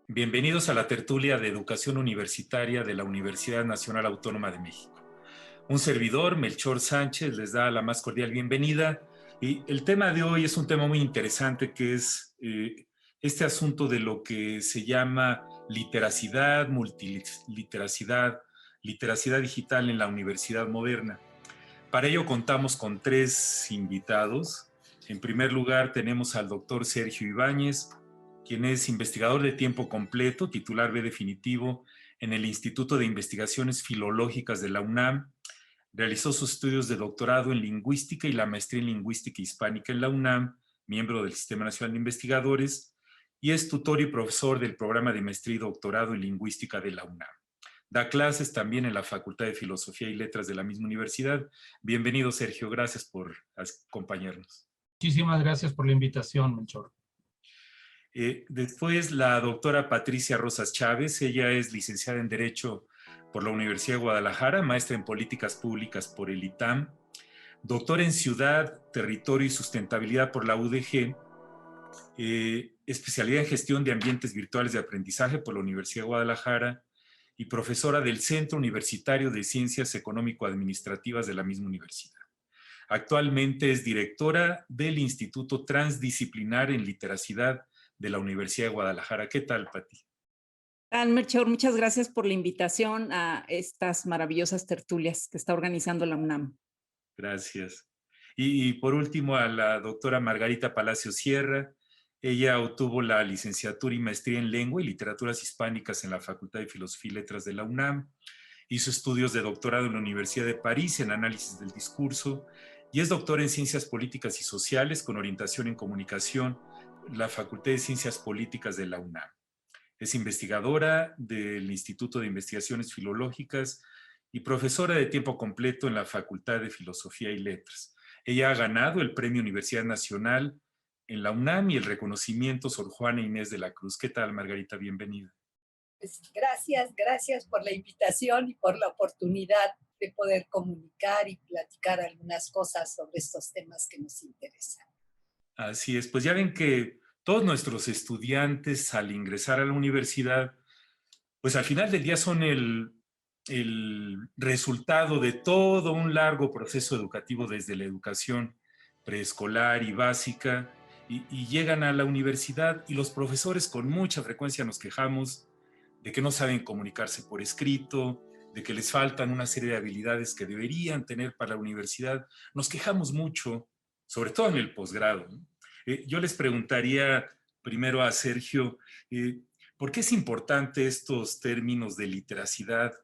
Bienvenidos a la tertulia de educación universitaria de la Universidad Nacional Autónoma de México. Un servidor, Melchor Sánchez, les da la más cordial bienvenida y el tema de hoy es un tema muy interesante que es este asunto de lo que se llama literacidad, multiliteracidad, literacidad digital en la universidad moderna. Para ello contamos con tres invitados. En primer lugar tenemos al doctor Sergio Ibáñez, quien es investigador de tiempo completo, titular B definitivo en el Instituto de Investigaciones Filológicas de la UNAM. Realizó sus estudios de doctorado en lingüística y la maestría en lingüística hispánica en la UNAM, miembro del Sistema Nacional de Investigadores, y es tutor y profesor del programa de maestría y doctorado en lingüística de la UNAM. Da clases también en la Facultad de Filosofía y Letras de la misma universidad. Bienvenido, Sergio. Gracias por acompañarnos. Muchísimas gracias por la invitación, Melchor. Después la doctora Patricia Rosas Chávez, ella es licenciada en Derecho por la Universidad de Guadalajara, maestra en Políticas Públicas por el ITAM, doctora en Ciudad, Territorio y Sustentabilidad por la UDG, especialidad en Gestión de Ambientes Virtuales de Aprendizaje por la Universidad de Guadalajara y profesora del Centro Universitario de Ciencias Económico-Administrativas de la misma universidad. Actualmente es directora del Instituto Transdisciplinar en Literacidad de la Universidad de Guadalajara. ¿Qué tal, Pati? Melchor, muchas gracias por la invitación a estas maravillosas tertulias que está organizando la UNAM. Gracias. Y por último a la doctora Margarita Palacio Sierra. Ella obtuvo la licenciatura y maestría en Lengua y Literaturas Hispánicas en la Facultad de Filosofía y Letras de la UNAM. Hizo estudios de doctorado en la Universidad de París en Análisis del Discurso y es doctora en Ciencias Políticas y Sociales con orientación en Comunicación en la Facultad de Ciencias Políticas de la UNAM. Es investigadora del Instituto de Investigaciones Filológicas y profesora de tiempo completo en la Facultad de Filosofía y Letras. Ella ha ganado el Premio Universidad Nacional en la UNAM y el reconocimiento Sor Juana Inés de la Cruz. ¿Qué tal, Margarita? Bienvenida. Pues gracias por la invitación y por la oportunidad de poder comunicar y platicar algunas cosas sobre estos temas que nos interesan. Así es, pues ya ven que todos nuestros estudiantes al ingresar a la universidad, pues al final del día son el resultado de todo un largo proceso educativo desde la educación preescolar y básica y llegan a la universidad y los profesores con mucha frecuencia nos quejamos de que no saben comunicarse por escrito, de que les faltan una serie de habilidades que deberían tener para la universidad. Nos quejamos mucho, sobre todo en el posgrado, ¿no? Yo les preguntaría primero a Sergio, ¿por qué es importante estos términos de literacidad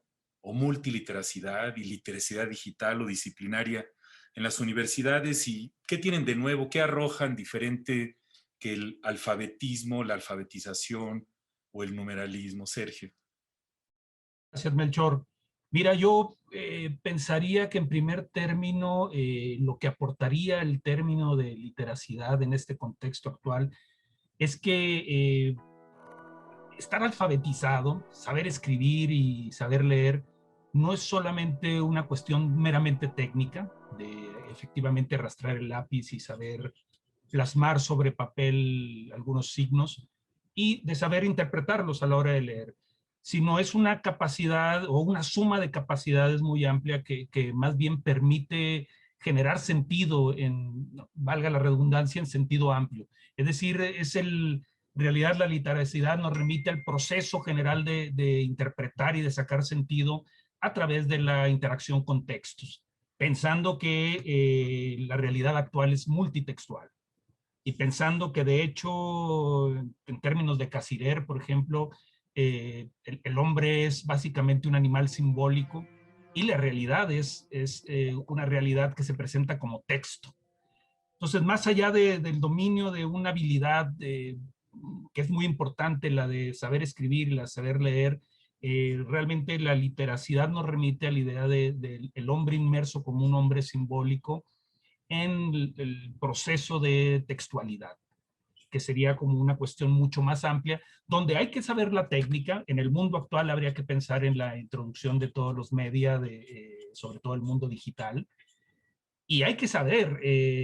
o multiliteracidad y literacidad digital o disciplinaria en las universidades y qué tienen de nuevo, qué arrojan diferente que el alfabetismo, la alfabetización o el numeralismo? Sergio. Gracias, Melchor. Mira, yo pensaría que en primer término lo que aportaría el término de literacidad en este contexto actual es que estar alfabetizado, saber escribir y saber leer, no es solamente una cuestión meramente técnica, de efectivamente arrastrar el lápiz y saber plasmar sobre papel algunos signos y de saber interpretarlos a la hora de leer, sino es una capacidad o una suma de capacidades muy amplia que más bien permite generar sentido, valga la redundancia, en sentido amplio. Es decir, en realidad la literacidad nos remite al proceso general de interpretar y de sacar sentido a través de la interacción con textos, pensando que la realidad actual es multitextual. Y pensando que de hecho, en términos de Cassirer, por ejemplo, el hombre es básicamente un animal simbólico y la realidad es una realidad que se presenta como texto. Entonces, más allá del dominio de una habilidad que es muy importante, la de saber escribir y la de saber leer, realmente la literacidad nos remite a la idea del hombre inmerso como un hombre simbólico en el proceso de textualidad, que sería como una cuestión mucho más amplia, donde hay que saber la técnica. En el mundo actual habría que pensar en la introducción de todos los media, sobre todo el mundo digital, Y hay que saber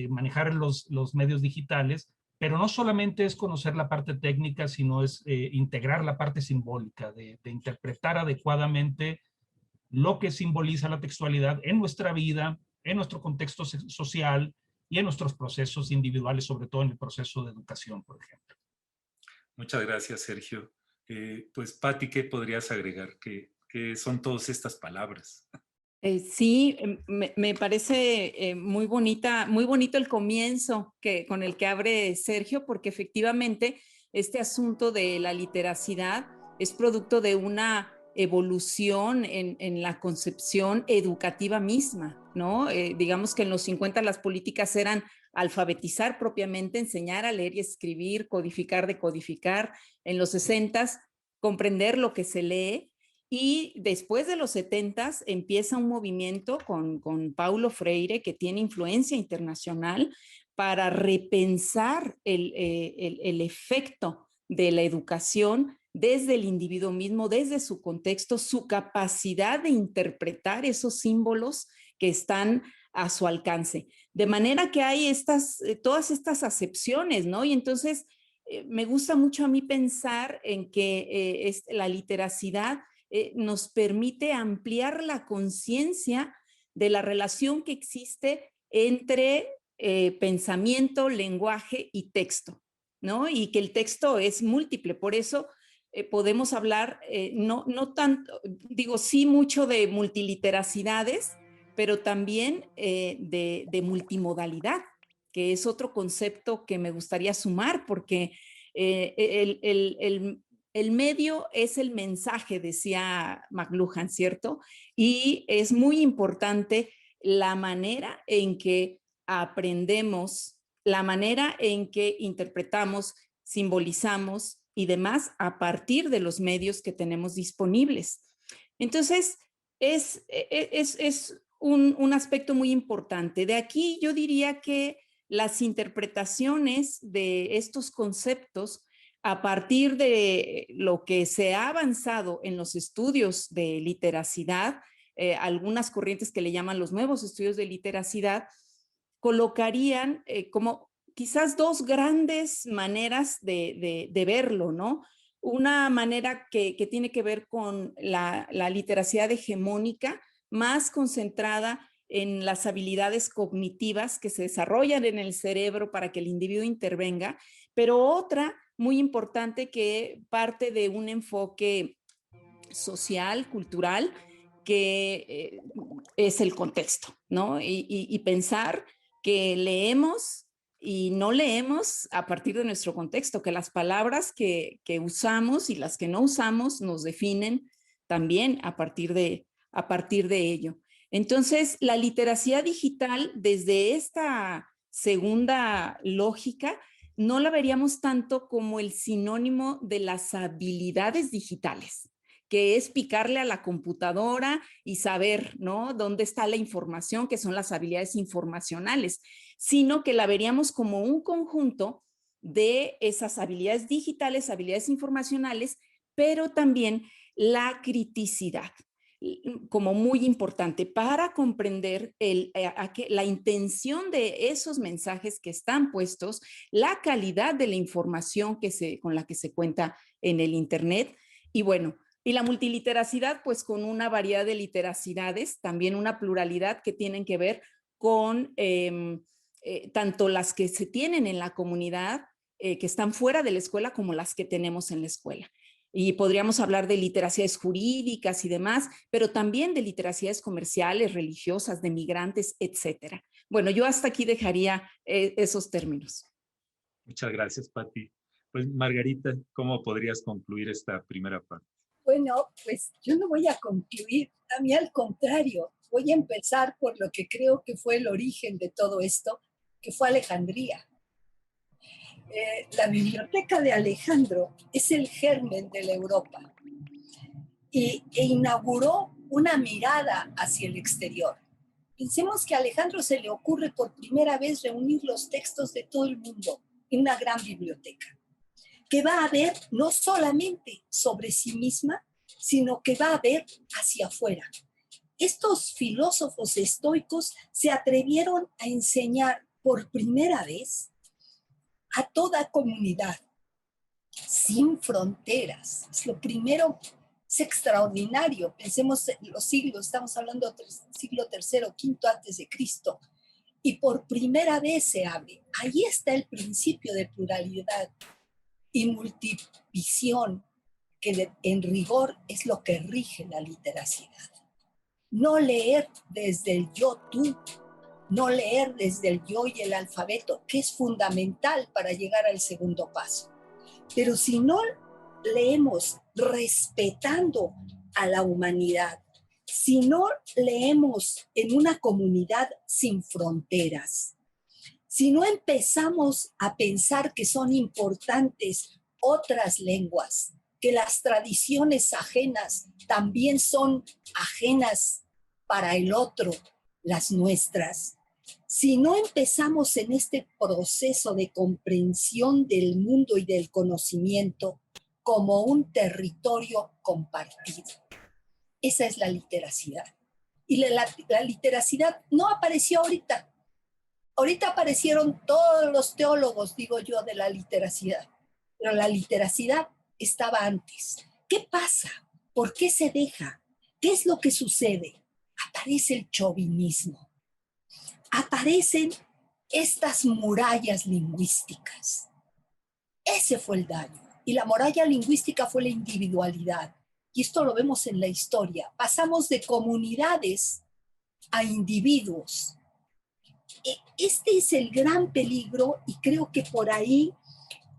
manejar los medios digitales, pero no solamente es conocer la parte técnica, sino es integrar la parte simbólica, de interpretar adecuadamente lo que simboliza la textualidad en nuestra vida, en nuestro contexto social y en nuestros procesos individuales, sobre todo en el proceso de educación, por ejemplo. Muchas gracias, Sergio. Pues, Patti, ¿qué podrías agregar? ¿Qué son todas estas palabras? Sí, me parece muy bonito el comienzo con el que abre Sergio, porque efectivamente este asunto de la literacidad es producto de una evolución en la concepción educativa misma, ¿no? Digamos que en los 50 las políticas eran alfabetizar propiamente, enseñar a leer y escribir, codificar, decodificar. En los 60 comprender lo que se lee. Y después de los 70 empieza un movimiento con Paulo Freire, que tiene influencia internacional, para repensar el efecto de la educación desde el individuo mismo, desde su contexto, su capacidad de interpretar esos símbolos que están a su alcance. De manera que hay todas estas acepciones, ¿no? Y entonces me gusta mucho a mí pensar en que la literacidad nos permite ampliar la conciencia de la relación que existe entre pensamiento, lenguaje y texto, ¿no? Y que el texto es múltiple, por eso podemos hablar, no tanto, digo, sí mucho de multiliteracidades, pero también de multimodalidad, que es otro concepto que me gustaría sumar, porque el medio es el mensaje, decía McLuhan, ¿cierto? Y es muy importante la manera en que aprendemos, la manera en que interpretamos, simbolizamos y demás a partir de los medios que tenemos disponibles. Entonces, es un aspecto muy importante. De aquí yo diría que las interpretaciones de estos conceptos a partir de lo que se ha avanzado en los estudios de literacidad, algunas corrientes que le llaman los nuevos estudios de literacidad, colocarían como quizás dos grandes maneras de verlo, ¿no? Una manera que tiene que ver con la literacidad hegemónica, más concentrada en las habilidades cognitivas que se desarrollan en el cerebro para que el individuo intervenga, pero otra muy importante que parte de un enfoque social, cultural, que es el contexto, ¿no? Y pensar que leemos y no leemos a partir de nuestro contexto, que las palabras que usamos y las que no usamos nos definen también a partir de ello. Entonces, la literacia digital, desde esta segunda lógica, no la veríamos tanto como el sinónimo de las habilidades digitales, que es picarle a la computadora y saber, ¿no?, dónde está la información, que son las habilidades informacionales, sino que la veríamos como un conjunto de esas habilidades digitales, habilidades informacionales, pero también la criticidad como muy importante para comprender la intención de esos mensajes que están puestos, la calidad de la información con la que se cuenta en el Internet. Y bueno, y la multiliteracidad, pues con una variedad de literacidades, también una pluralidad que tienen que ver con tanto las que se tienen en la comunidad, que están fuera de la escuela, como las que tenemos en la escuela. Y podríamos hablar de literacidades jurídicas y demás, pero también de literacidades comerciales, religiosas, de migrantes, etcétera. Bueno, yo hasta aquí dejaría esos términos. Muchas gracias, Patti. Pues, Margarita, ¿cómo podrías concluir esta primera parte? Bueno, pues yo no voy a concluir, a mí al contrario, voy a empezar por lo que creo que fue el origen de todo esto, que fue Alejandría. La biblioteca de Alejandro es el germen de la Europa e inauguró una mirada hacia el exterior. Pensemos que a Alejandro se le ocurre por primera vez reunir los textos de todo el mundo en una gran biblioteca, que va a ver no solamente sobre sí misma, sino que va a ver hacia afuera. estos filósofos estoicos se atrevieron a enseñar por primera vez a toda comunidad, sin fronteras. Es lo primero, es extraordinario. Pensemos en los siglos, estamos hablando del siglo III, V antes de Cristo, y por primera vez se abre. Ahí está el principio de pluralidad y multivisión, que en rigor es lo que rige la literacidad. No leer desde el yo-tú, no leer desde el yo y el alfabeto, que es fundamental para llegar al segundo paso. Pero si no leemos respetando a la humanidad, si no leemos en una comunidad sin fronteras, si no empezamos a pensar que son importantes otras lenguas, que las tradiciones ajenas también son ajenas para el otro, las nuestras, si no empezamos en este proceso de comprensión del mundo y del conocimiento como un territorio compartido, esa es la literacidad. Y la literacidad no apareció ahorita. Ahorita aparecieron todos los teólogos, digo yo, de la literacidad, pero la literacidad estaba antes. ¿Qué pasa? ¿Por qué se deja? ¿Qué es lo que sucede? Aparece el chauvinismo. Aparecen estas murallas lingüísticas. Ese fue el daño. Y la muralla lingüística fue la individualidad. Y esto lo vemos en la historia. Pasamos de comunidades a individuos. Este es el gran peligro y creo que por ahí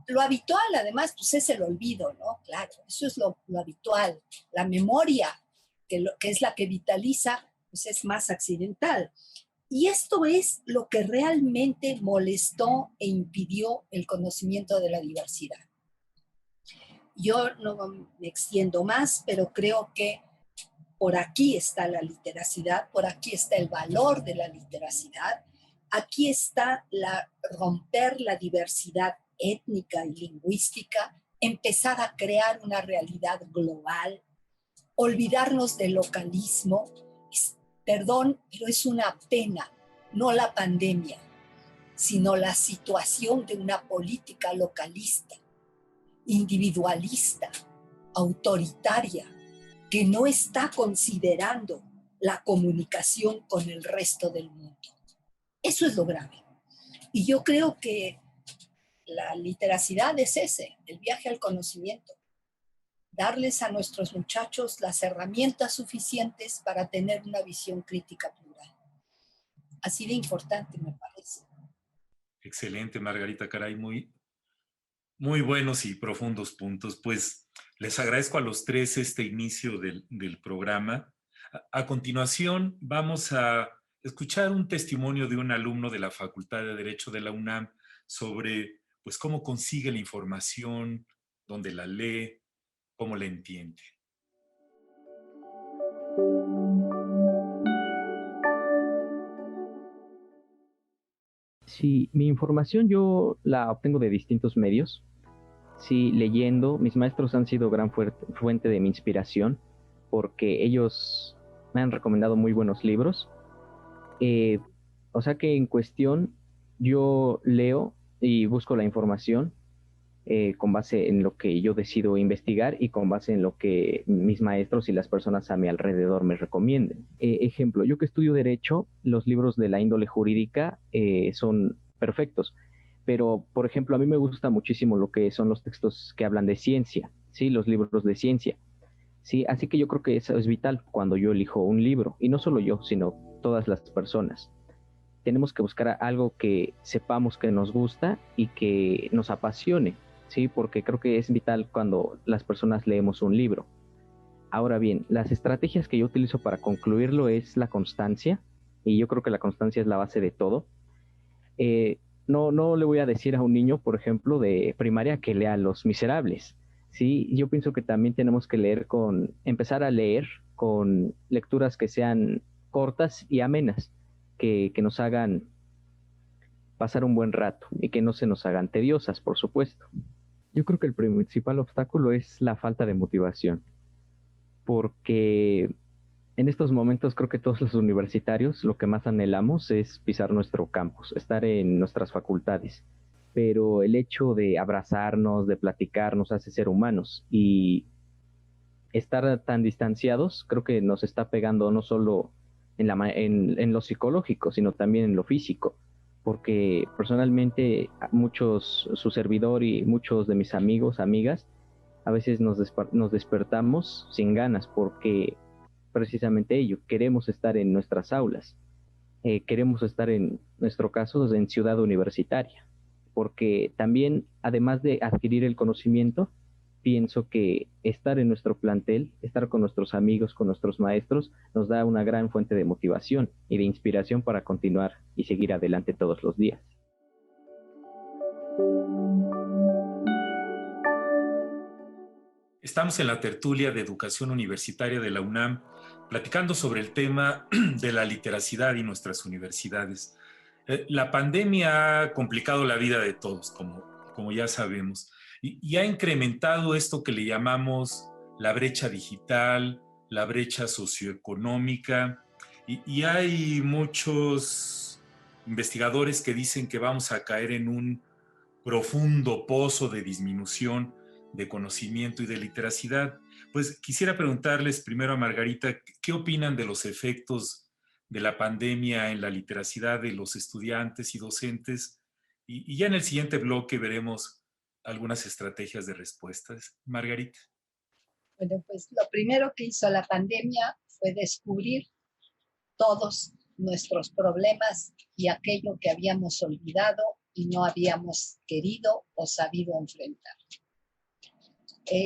lo habitual, además, pues es el olvido, ¿no? Claro, eso es lo habitual. La memoria, que es la que vitaliza, pues es más accidental. Y esto es lo que realmente molestó e impidió el conocimiento de la diversidad. Yo no me extiendo más, pero creo que por aquí está la literacidad, por aquí está el valor de la literacidad, aquí está romper la diversidad étnica y lingüística, empezar a crear una realidad global, olvidarnos del localismo. Perdón, pero es una pena, no la pandemia, sino la situación de una política localista, individualista, autoritaria, que no está considerando la comunicación con el resto del mundo. Eso es lo grave. Y yo creo que la literacidad es el viaje al conocimiento. Darles a nuestros muchachos las herramientas suficientes para tener una visión crítica plural. Así de importante me parece. Excelente, Margarita, caray, muy, muy buenos y profundos puntos. Pues les agradezco a los tres este inicio del programa. A continuación vamos a escuchar un testimonio de un alumno de la Facultad de Derecho de la UNAM sobre pues, cómo consigue la información, dónde la lee, cómo la entiende. Sí, mi información yo la obtengo de distintos medios. Sí, leyendo, mis maestros han sido gran fuente de mi inspiración porque ellos me han recomendado muy buenos libros. O sea que en cuestión yo leo y busco la información con base en lo que yo decido investigar y con base en lo que mis maestros y las personas a mi alrededor me recomienden. Ejemplo, yo que estudio Derecho, los libros de la índole jurídica son perfectos, pero por ejemplo a mí me gusta muchísimo lo que son los textos que hablan de ciencia, ¿sí? Los libros de ciencia, ¿sí? Así que yo creo que eso es vital cuando yo elijo un libro, y no solo yo, sino todas las personas. Tenemos que buscar algo que sepamos que nos gusta y que nos apasione, ¿sí? Porque creo que es vital cuando las personas leemos un libro. Ahora bien, las estrategias que yo utilizo para concluirlo es la constancia, y yo creo que la constancia es la base de todo. No le voy a decir a un niño, por ejemplo, de primaria que lea Los Miserables, ¿sí? Yo pienso que también tenemos que empezar a leer con lecturas que sean cortas y amenas, que nos hagan pasar un buen rato y que no se nos hagan tediosas, por supuesto. Yo creo que el principal obstáculo es la falta de motivación, porque En estos momentos creo que todos los universitarios lo que más anhelamos es pisar nuestro campus, estar en nuestras facultades. Pero el hecho de abrazarnos, de platicar, nos hace ser humanos. Y estar tan distanciados creo que nos está pegando no solo en lo psicológico, sino también en lo físico. Porque personalmente su servidor y muchos de mis amigos, amigas, a veces nos despertamos sin ganas porque precisamente ello, queremos estar en nuestras aulas, queremos estar en nuestro caso en ciudad universitaria, porque también además de adquirir el conocimiento, pienso que estar en nuestro plantel, estar con nuestros amigos, con nuestros maestros, nos da una gran fuente de motivación y de inspiración para continuar y seguir adelante todos los días. Estamos en la tertulia de educación universitaria de la UNAM, platicando sobre el tema de la literacidad y nuestras universidades. La pandemia ha complicado la vida de todos, como ya sabemos, y ha incrementado esto que le llamamos la brecha digital, la brecha socioeconómica, y hay muchos investigadores que dicen que vamos a caer en un profundo pozo de disminución de conocimiento y de literacidad. Pues quisiera preguntarles primero a Margarita, ¿qué opinan de los efectos de la pandemia en la literacidad de los estudiantes y docentes? Y ya en el siguiente bloque veremos algunas estrategias de respuestas. Margarita. Bueno, pues lo primero que hizo la pandemia fue descubrir todos nuestros problemas y aquello que habíamos olvidado y no habíamos querido o sabido enfrentar.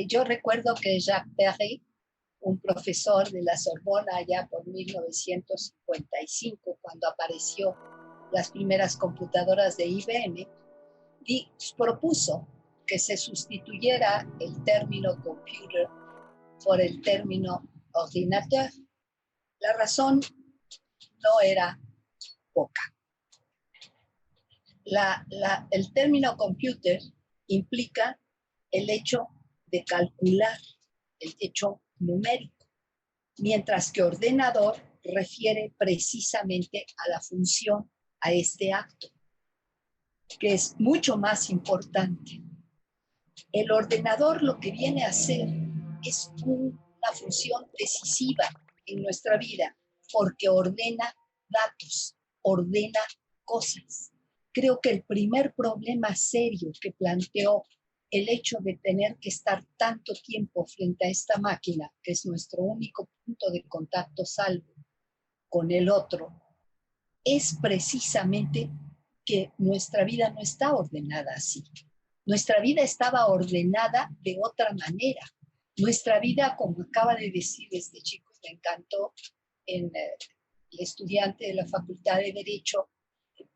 Yo recuerdo que Jacques Perret, un profesor de la Sorbona allá por 1955, cuando apareció las primeras computadoras de IBM, propuso que se sustituyera el término computer por el término ordinateur. La razón no era poca. El término computer implica el hecho de calcular, el hecho numérico, mientras que ordenador refiere precisamente a la función, a este acto, que es mucho más importante. El ordenador lo que viene a hacer es una función decisiva en nuestra vida, porque ordena datos, ordena cosas. Creo que el primer problema serio que planteó el hecho de tener que estar tanto tiempo frente a esta máquina, que es nuestro único punto de contacto salvo con el otro, es precisamente que nuestra vida no está ordenada así. Nuestra vida estaba ordenada de otra manera. Nuestra vida, como acaba de decir este chico, me encantó, el estudiante de la Facultad de Derecho,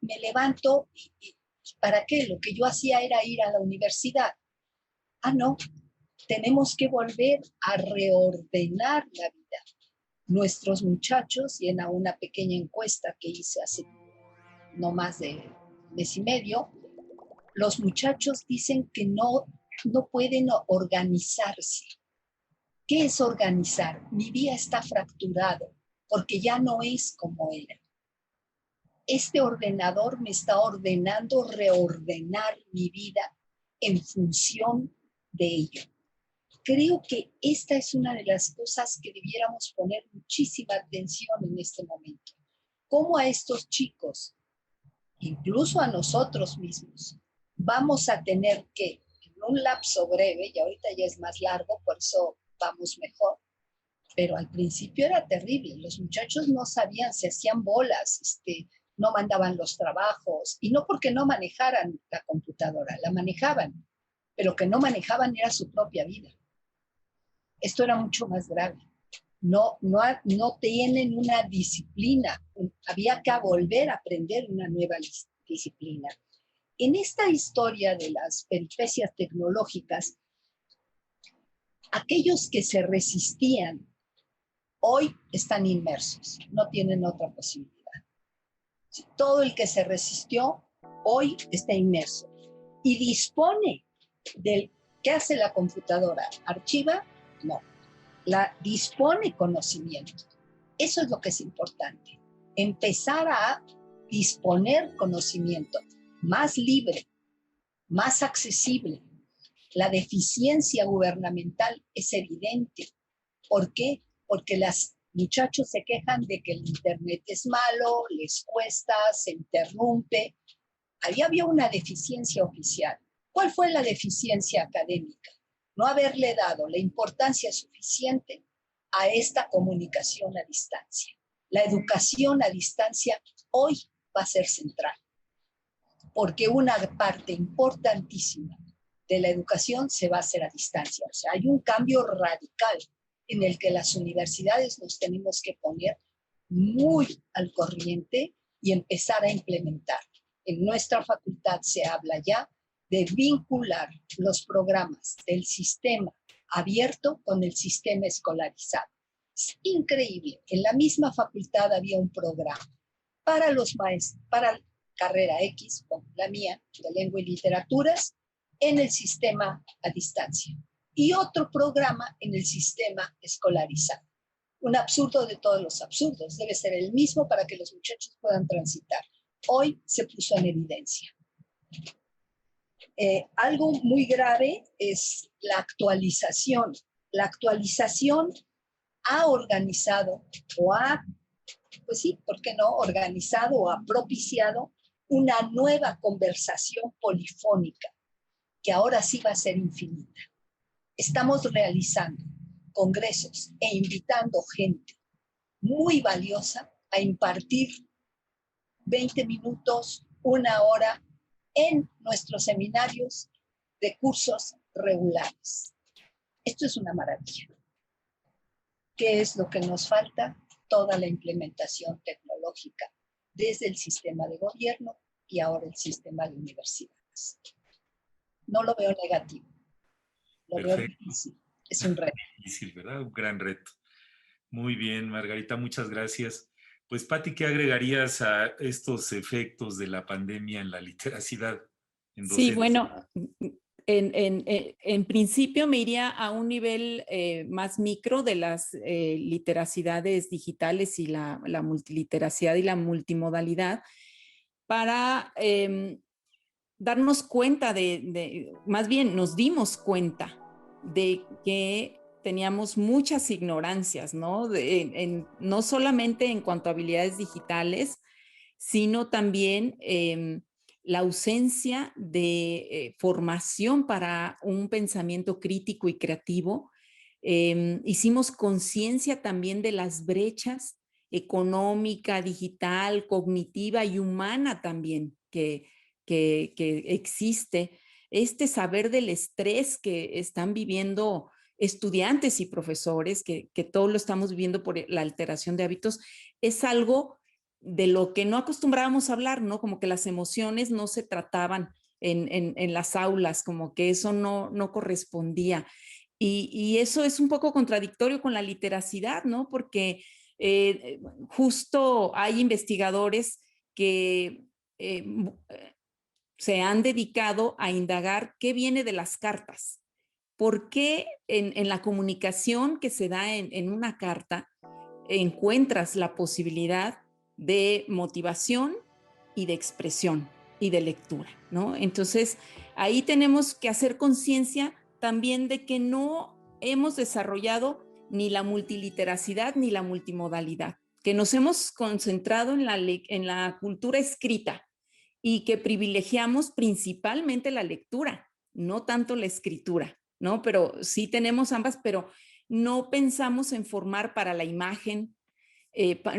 me levanto y ¿para qué? Lo que yo hacía era ir a la universidad. No, tenemos que volver a reordenar la vida. Nuestros muchachos, y en una pequeña encuesta que hice hace no más de mes y medio, los muchachos dicen que no pueden organizarse. ¿Qué es organizar? Mi vida está fracturado porque ya no es como era. Este ordenador me está ordenando reordenar mi vida en función de ello. Creo que esta es una de las cosas que debiéramos poner muchísima atención en este momento. Cómo a estos chicos, incluso a nosotros mismos, vamos a tener que, en un lapso breve, y ahorita ya es más largo, por eso vamos mejor, pero al principio era terrible. Los muchachos no sabían, se hacían bolas, no mandaban los trabajos, y no porque no manejaran la computadora, la manejaban, pero que no manejaban era su propia vida. Esto era mucho más grave. No tienen una disciplina, había que volver a aprender una nueva disciplina. En esta historia de las peripecias tecnológicas, aquellos que se resistían hoy están inmersos, no tienen otra posibilidad. Todo el que se resistió hoy está inmerso y dispone del ¿qué hace la computadora? ¿Archiva? No. Dispone conocimiento. Eso es lo que es importante. Empezar a disponer conocimiento más libre, más accesible. La deficiencia gubernamental es evidente. ¿Por qué? Porque los muchachos se quejan de que el internet es malo, les cuesta, se interrumpe. Ahí había una deficiencia oficial. ¿Cuál fue la deficiencia académica? No haberle dado la importancia suficiente a esta comunicación a distancia. La educación a distancia hoy va a ser central, porque una parte importantísima de la educación se va a hacer a distancia. O sea, hay un cambio radical en el que las universidades nos tenemos que poner muy al corriente y empezar a implementar. En nuestra facultad se habla ya de vincular los programas del sistema abierto con el sistema escolarizado. Es increíble. En la misma facultad había un programa para los maestros, para carrera X, como la mía, de lengua y literaturas, en el sistema a distancia. Y otro programa en el sistema escolarizado. Un absurdo de todos los absurdos. Debe ser el mismo para que los muchachos puedan transitar. Hoy se puso en evidencia. Algo muy grave es la actualización. La actualización ha organizado o ha, pues sí, ¿por qué no? Organizado o ha propiciado una nueva conversación polifónica que ahora sí va a ser infinita. Estamos realizando congresos e invitando gente muy valiosa a impartir 20 minutos, una hora en nuestros seminarios de cursos regulares. Esto es una maravilla. ¿Qué es lo que nos falta? Toda la implementación tecnológica desde el sistema de gobierno y ahora el sistema de universidades. No lo veo negativo, lo veo difícil. Es un reto. Difícil, ¿verdad? Un gran reto. Muy bien, Margarita, muchas gracias. Pues, Pati, ¿qué agregarías a estos efectos de la pandemia en la literacidad? Sí, bueno, en principio me iría a un nivel más micro de las literacidades digitales y la multiliteracidad y la multimodalidad para darnos cuenta más bien nos dimos cuenta de que teníamos muchas ignorancias, ¿no? No solamente en cuanto a habilidades digitales, sino también la ausencia de formación para un pensamiento crítico y creativo. Hicimos conciencia también de las brechas económica, digital, cognitiva y humana también que existe. Este saber del estrés que están viviendo estudiantes y profesores, que todo lo estamos viviendo por la alteración de hábitos, es algo de lo que no acostumbrábamos a hablar, ¿no? Como que las emociones no se trataban en las aulas, como que eso no correspondía. Y eso es un poco contradictorio con la literacidad, ¿no? Porque justo hay investigadores que se han dedicado a indagar qué viene de las cartas. ¿Por qué en la comunicación que se da en una carta encuentras la posibilidad de motivación y de expresión y de lectura, ¿no? Entonces, ahí tenemos que hacer conciencia también de que no hemos desarrollado ni la multiliteracidad ni la multimodalidad, que nos hemos concentrado en la cultura escrita y que privilegiamos principalmente la lectura, no tanto la escritura, ¿no? Pero sí tenemos ambas, pero no pensamos en formar para la imagen,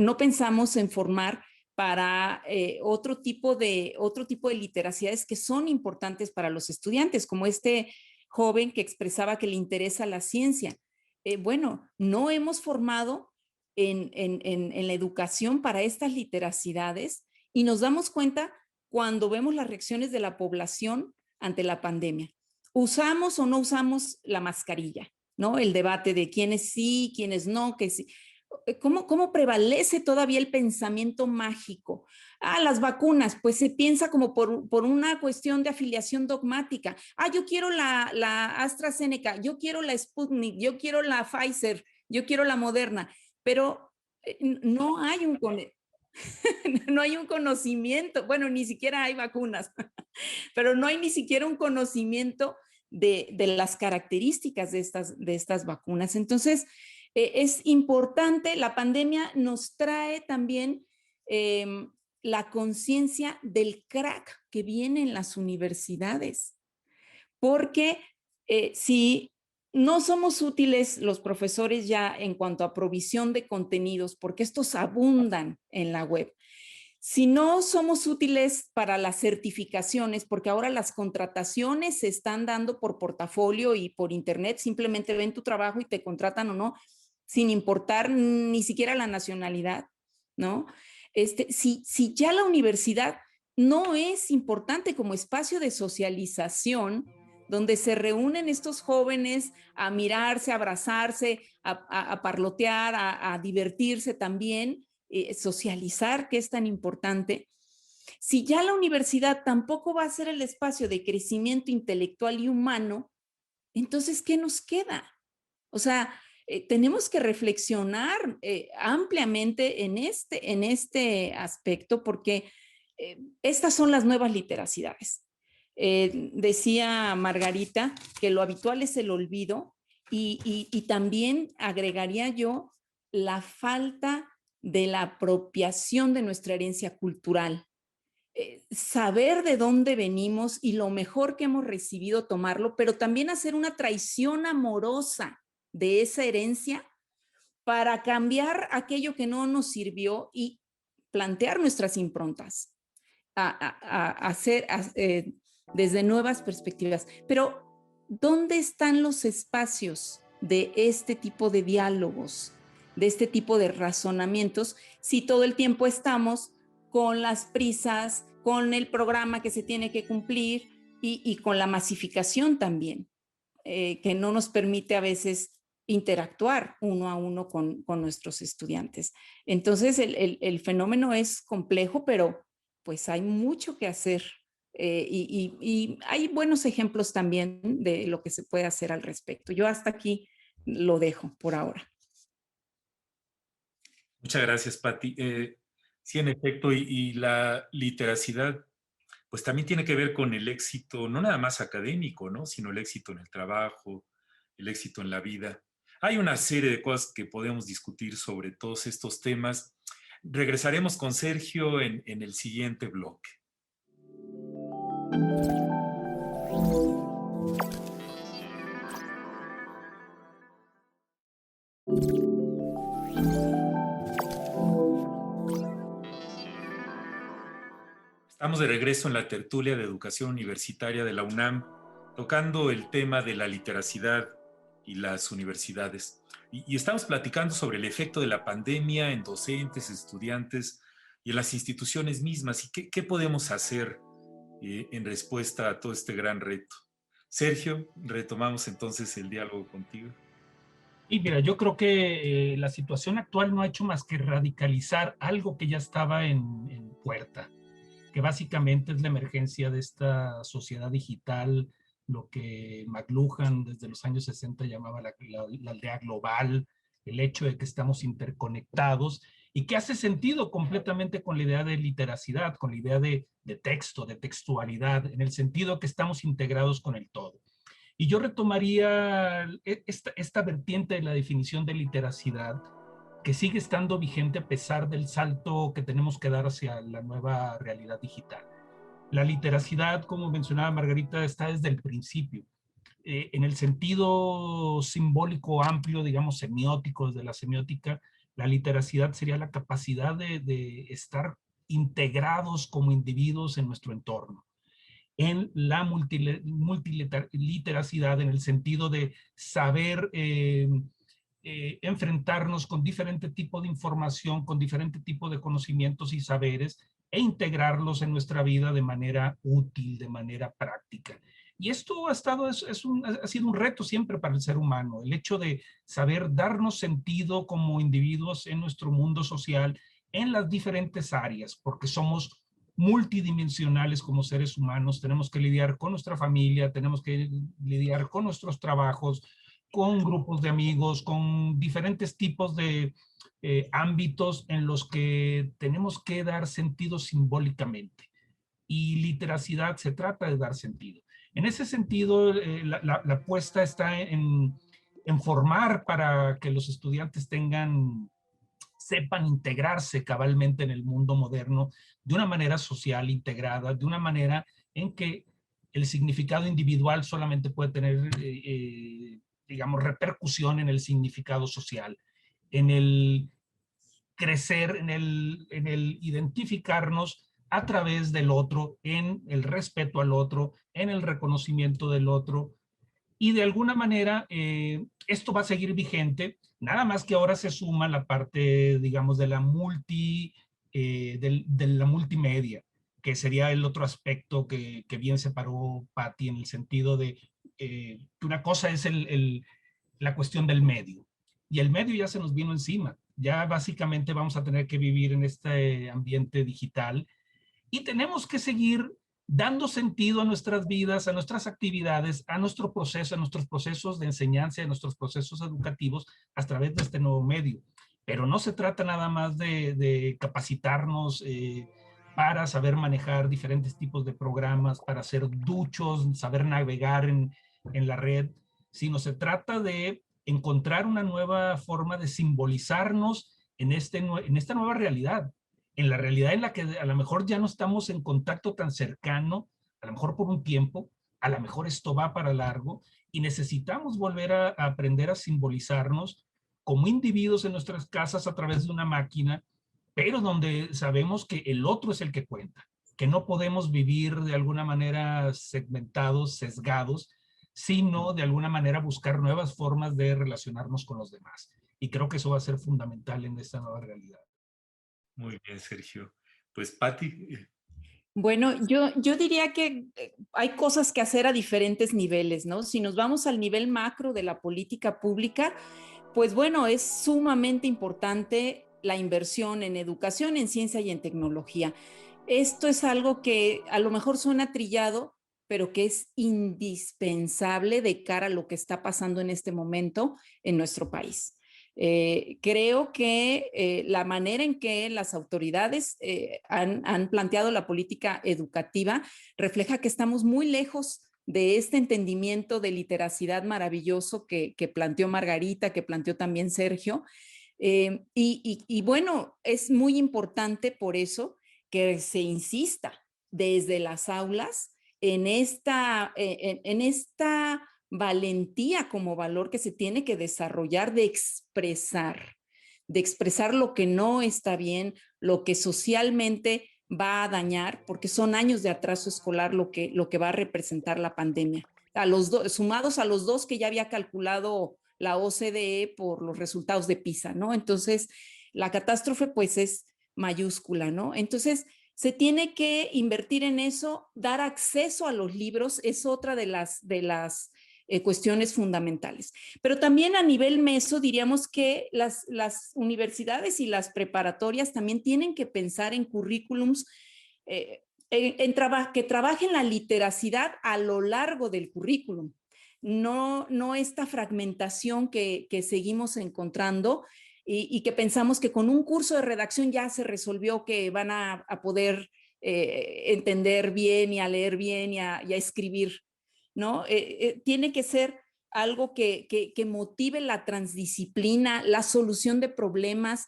no pensamos en formar para otro tipo de literacidades que son importantes para los estudiantes, como este joven que expresaba que le interesa la ciencia. Bueno, no hemos formado en la educación para estas literacidades y nos damos cuenta cuando vemos las reacciones de la población ante la pandemia. ¿Usamos o no usamos la mascarilla? ¿No? El debate de quiénes sí, quiénes no, que sí. ¿Cómo prevalece todavía el pensamiento mágico? Las vacunas, pues se piensa como por una cuestión de afiliación dogmática. Yo quiero la AstraZeneca, yo quiero la Sputnik, yo quiero la Pfizer, yo quiero la Moderna, pero no hay un no hay un conocimiento, bueno, ni siquiera hay vacunas, pero no hay ni siquiera un conocimiento de las características de estas vacunas. Entonces, es importante, la pandemia nos trae también la conciencia del crack que viene en las universidades, porque si no somos útiles los profesores ya en cuanto a provisión de contenidos, porque estos abundan en la web. Si no somos útiles para las certificaciones, porque ahora las contrataciones se están dando por portafolio y por internet, simplemente ven tu trabajo y te contratan o no, sin importar ni siquiera la nacionalidad, ¿no? Si ya la universidad no es importante como espacio de socialización, donde se reúnen estos jóvenes a mirarse, a abrazarse, a parlotear, a divertirse también, socializar, que es tan importante. Si ya la universidad tampoco va a ser el espacio de crecimiento intelectual y humano, entonces, ¿qué nos queda? O sea, tenemos que reflexionar ampliamente en este aspecto, porque estas son las nuevas literacidades. Decía Margarita que lo habitual es el olvido y también agregaría yo la falta de la apropiación de nuestra herencia cultural. Saber de dónde venimos y lo mejor que hemos recibido, tomarlo, pero también hacer una traición amorosa de esa herencia para cambiar aquello que no nos sirvió y plantear nuestras improntas, hacer desde nuevas perspectivas. Pero, ¿dónde están los espacios de este tipo de diálogos, de este tipo de razonamientos, si todo el tiempo estamos con las prisas, con el programa que se tiene que cumplir y con la masificación también, que no nos permite a veces interactuar uno a uno con nuestros estudiantes? Entonces, el fenómeno es complejo, pero pues hay mucho que hacer. Y hay buenos ejemplos también de lo que se puede hacer al respecto. Yo hasta aquí lo dejo por ahora. Muchas gracias, Pati. Sí, en efecto, y la literacidad, pues también tiene que ver con el éxito, no nada más académico, ¿no? Sino el éxito en el trabajo, el éxito en la vida. Hay una serie de cosas que podemos discutir sobre todos estos temas. Regresaremos con Sergio en el siguiente bloque. Estamos de regreso en la tertulia de educación universitaria de la UNAM, tocando el tema de la literacidad y las universidades. Y estamos platicando sobre el efecto de la pandemia en docentes, estudiantes y en las instituciones mismas. ¿Y qué podemos hacer en respuesta a todo este gran reto? Sergio, retomamos entonces el diálogo contigo. Y mira, yo creo que la situación actual no ha hecho más que radicalizar algo que ya estaba en puerta, que básicamente es la emergencia de esta sociedad digital, lo que McLuhan desde los años 60 llamaba la aldea global, el hecho de que estamos interconectados y que hace sentido completamente con la idea de literacidad, con la idea de texto, de textualidad, en el sentido que estamos integrados con el todo. Y yo retomaría esta vertiente de la definición de literacidad, que sigue estando vigente a pesar del salto que tenemos que dar hacia la nueva realidad digital. La literacidad, como mencionaba Margarita, está desde el principio. En el sentido simbólico amplio, digamos, semiótico, desde la semiótica, la literacidad sería la capacidad de estar integrados como individuos en nuestro entorno, en la multiliteracidad, en el sentido de saber enfrentarnos con diferente tipo de información, con diferente tipo de conocimientos y saberes e integrarlos en nuestra vida de manera útil, de manera práctica. Y esto ha sido un reto siempre para el ser humano, el hecho de saber darnos sentido como individuos en nuestro mundo social en las diferentes áreas, porque somos multidimensionales como seres humanos. Tenemos que lidiar con nuestra familia, tenemos que lidiar con nuestros trabajos, con grupos de amigos, con diferentes tipos de ámbitos en los que tenemos que dar sentido simbólicamente. Y literacidad se trata de dar sentido. En ese sentido, la apuesta está en formar para que los estudiantes sepan integrarse cabalmente en el mundo moderno de una manera social integrada, de una manera en que el significado individual solamente puede tener, digamos, repercusión en el significado social, en el crecer, en el identificarnos a través del otro, en el respeto al otro, en el reconocimiento del otro. Y de alguna manera esto va a seguir vigente, nada más que ahora se suma la parte, digamos, de la de la multimedia, que sería el otro aspecto que bien separó Patti, en el sentido de que una cosa es la cuestión del medio, y el medio ya se nos vino encima. Ya básicamente vamos a tener que vivir en este ambiente digital y tenemos que seguir dando sentido a nuestras vidas, a nuestras actividades, a nuestro proceso, a nuestros procesos de enseñanza, a nuestros procesos educativos a través de este nuevo medio. Pero no se trata nada más de capacitarnos para saber manejar diferentes tipos de programas, para ser duchos, saber navegar en la red, sino se trata de encontrar una nueva forma de simbolizarnos en esta nueva realidad, en la realidad en la que a lo mejor ya no estamos en contacto tan cercano, a lo mejor por un tiempo, a lo mejor esto va para largo y necesitamos volver a aprender a simbolizarnos como individuos en nuestras casas a través de una máquina, pero donde sabemos que el otro es el que cuenta, que no podemos vivir de alguna manera segmentados, sesgados, sino de alguna manera buscar nuevas formas de relacionarnos con los demás. Y creo que eso va a ser fundamental en esta nueva realidad. Muy bien, Sergio. Pues, Patti. Bueno, yo diría que hay cosas que hacer a diferentes niveles, ¿no? Si nos vamos al nivel macro de la política pública, pues bueno, es sumamente importante la inversión en educación, en ciencia y en tecnología. Esto es algo que a lo mejor suena trillado, pero que es indispensable de cara a lo que está pasando en este momento en nuestro país. Creo que la manera en que las autoridades han planteado la política educativa refleja que estamos muy lejos de este entendimiento de literacidad maravilloso que planteó Margarita, que planteó también Sergio. Y bueno, es muy importante por eso que se insista desde las aulas en esta valentía como valor que se tiene que desarrollar de expresar lo que no está bien, lo que socialmente va a dañar, porque son años de atraso escolar lo que va a representar la pandemia. Sumados a los dos que ya había calculado la OCDE por los resultados de PISA, ¿no? Entonces, la catástrofe pues es mayúscula, ¿no? Entonces, se tiene que invertir en eso, dar acceso a los libros es otra de las cuestiones fundamentales. Pero también a nivel meso diríamos que las universidades y las preparatorias también tienen que pensar en currículums que trabajen la literacidad a lo largo del currículum. No esta fragmentación que seguimos encontrando y que pensamos que con un curso de redacción ya se resolvió que van a poder entender bien y a leer bien y a escribir, ¿no? Tiene que ser algo que motive la transdisciplina, la solución de problemas,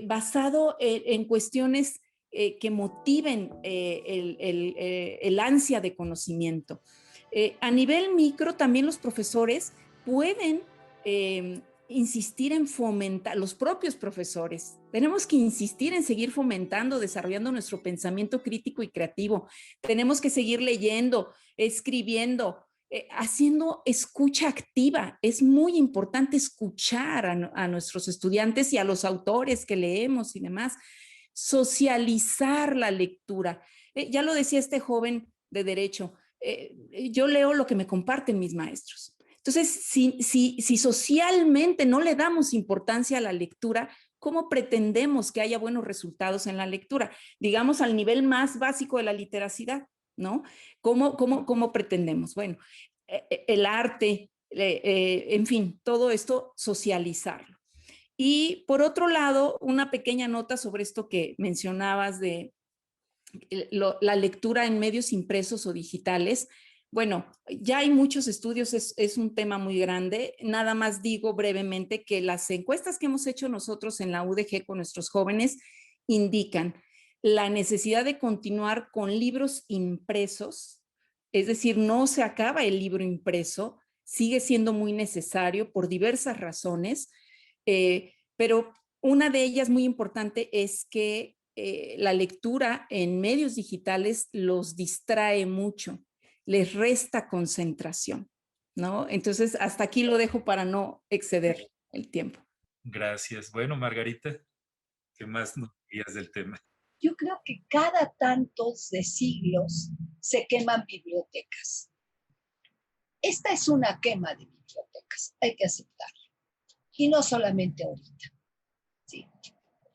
basado en cuestiones que motiven el ansia de conocimiento. A nivel micro, también los profesores pueden insistir en fomentar, los propios profesores, tenemos que insistir en seguir fomentando, desarrollando nuestro pensamiento crítico y creativo. Tenemos que seguir leyendo, escribiendo, haciendo escucha activa. Es muy importante escuchar a nuestros estudiantes y a los autores que leemos y demás. Socializar la lectura. Ya lo decía este joven de Derecho, yo leo lo que me comparten mis maestros. Entonces, si socialmente no le damos importancia a la lectura, ¿cómo pretendemos que haya buenos resultados en la lectura? Digamos, al nivel más básico de la literacidad, ¿no? ¿Cómo pretendemos? Bueno, el arte, en fin, todo esto socializarlo. Y por otro lado, una pequeña nota sobre esto que mencionabas de la lectura en medios impresos o digitales. Bueno, ya hay muchos estudios, es un tema muy grande. Nada más digo brevemente que las encuestas que hemos hecho nosotros en la UDG con nuestros jóvenes indican la necesidad de continuar con libros impresos, es decir, no se acaba el libro impreso, sigue siendo muy necesario por diversas razones, pero una de ellas muy importante es que la lectura en medios digitales los distrae mucho, les resta concentración, ¿no? Entonces, hasta aquí lo dejo para no exceder el tiempo. Gracias. Bueno, Margarita, ¿qué más nos dirías del tema? Yo creo que cada tantos de siglos se queman bibliotecas. Esta es una quema de bibliotecas, hay que aceptarlo. Y no solamente ahorita. ¿Sí?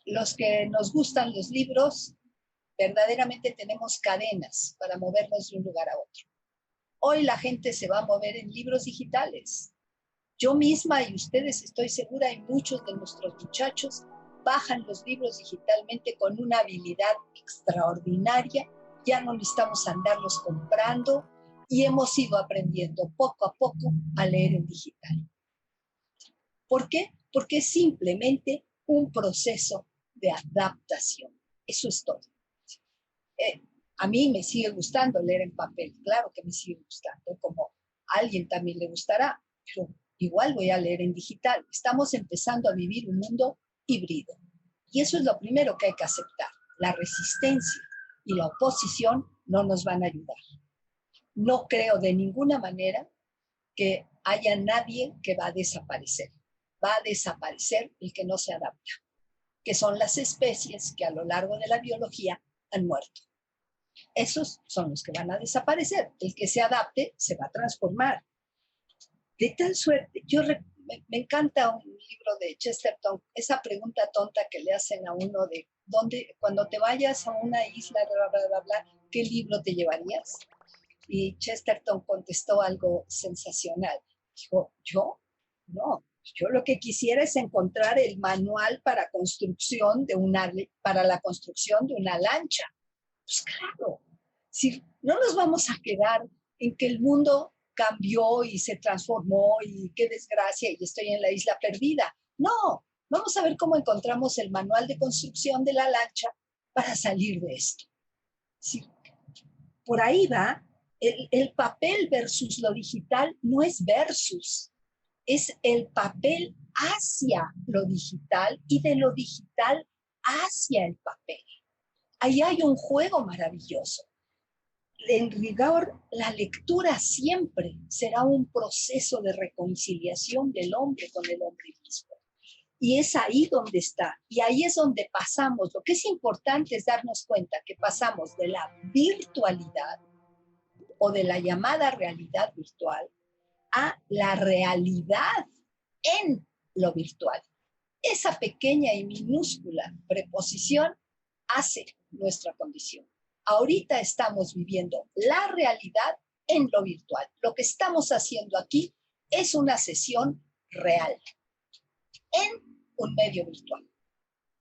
Los que nos gustan los libros, verdaderamente tenemos cadenas para movernos de un lugar a otro. Hoy la gente se va a mover en libros digitales. Yo misma y ustedes, estoy segura, y muchos de nuestros muchachos bajan los libros digitalmente con una habilidad extraordinaria. Ya no necesitamos andarlos comprando y hemos ido aprendiendo poco a poco a leer en digital. ¿Por qué? Porque es simplemente un proceso de adaptación. Eso es todo. A mí me sigue gustando leer en papel, claro que me sigue gustando, como a alguien también le gustará, pero igual voy a leer en digital. Estamos empezando a vivir un mundo híbrido. Y eso es lo primero que hay que aceptar. La resistencia y la oposición no nos van a ayudar. No creo de ninguna manera que haya nadie que va a desaparecer. Va a desaparecer el que no se adapta, que son las especies que a lo largo de la biología han muerto. Esos son los que van a desaparecer. El que se adapte se va a transformar. De tal suerte, me encanta un libro de Chesterton, esa pregunta tonta que le hacen a uno de dónde, cuando te vayas a una isla, bla, bla, bla, bla, ¿qué libro te llevarías? Y Chesterton contestó algo sensacional. Dijo, ¿yo? No, yo lo que quisiera es encontrar el manual para la construcción de una lancha. Pues claro, si no nos vamos a quedar en que el mundo cambió y se transformó y qué desgracia y estoy en la isla perdida. No, vamos a ver cómo encontramos el manual de construcción de la lancha para salir de esto. Sí, por ahí va. El papel versus lo digital no es versus, es el papel hacia lo digital y de lo digital hacia el papel. Ahí hay un juego maravilloso. En rigor, la lectura siempre será un proceso de reconciliación del hombre con el hombre mismo. Y es ahí donde está. Y ahí es donde pasamos. Lo que es importante es darnos cuenta que pasamos de la virtualidad o de la llamada realidad virtual a la realidad en lo virtual. Esa pequeña y minúscula preposición hace nuestra condición. Ahorita estamos viviendo la realidad en lo virtual. Lo que estamos haciendo aquí es una sesión real en un medio virtual,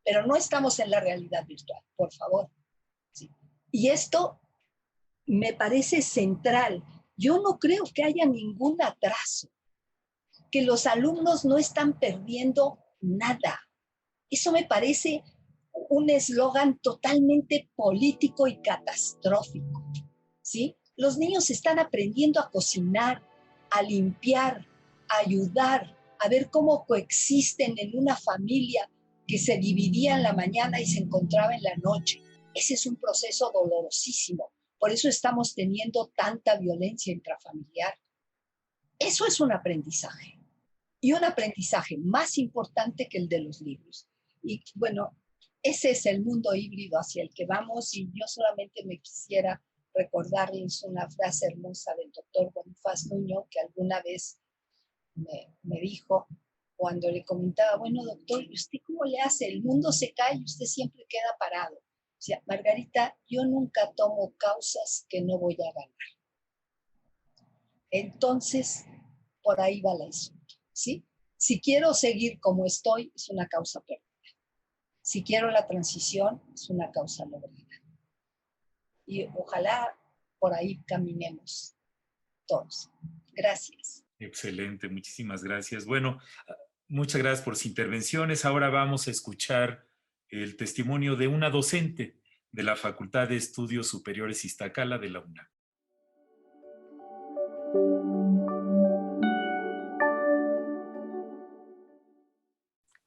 pero no estamos en la realidad virtual, por favor. ¿Sí? Y esto me parece central. Yo no creo que haya ningún atraso, que los alumnos no están perdiendo nada. Eso me parece un eslogan totalmente político y catastrófico, ¿sí? Los niños están aprendiendo a cocinar, a limpiar, a ayudar, a ver cómo coexisten en una familia que se dividía en la mañana y se encontraba en la noche. Ese es un proceso dolorosísimo. Por eso estamos teniendo tanta violencia intrafamiliar. Eso es un aprendizaje. Y un aprendizaje más importante que el de los libros. Y bueno, ese es el mundo híbrido hacia el que vamos, y yo solamente me quisiera recordarles una frase hermosa del doctor Bonifaz Nuño, que alguna vez me dijo cuando le comentaba, bueno, doctor, ¿y usted cómo le hace? El mundo se cae y usted siempre queda parado. O sea, Margarita, yo nunca tomo causas que no voy a ganar. Entonces, por ahí va el asunto, ¿sí? Si quiero seguir como estoy, es una causa perdida. Si quiero la transición, es una causa lograda. Y ojalá por ahí caminemos todos. Gracias. Excelente, muchísimas gracias. Bueno, muchas gracias por sus intervenciones. Ahora vamos a escuchar el testimonio de una docente de la Facultad de Estudios Superiores Iztacala de la UNAM.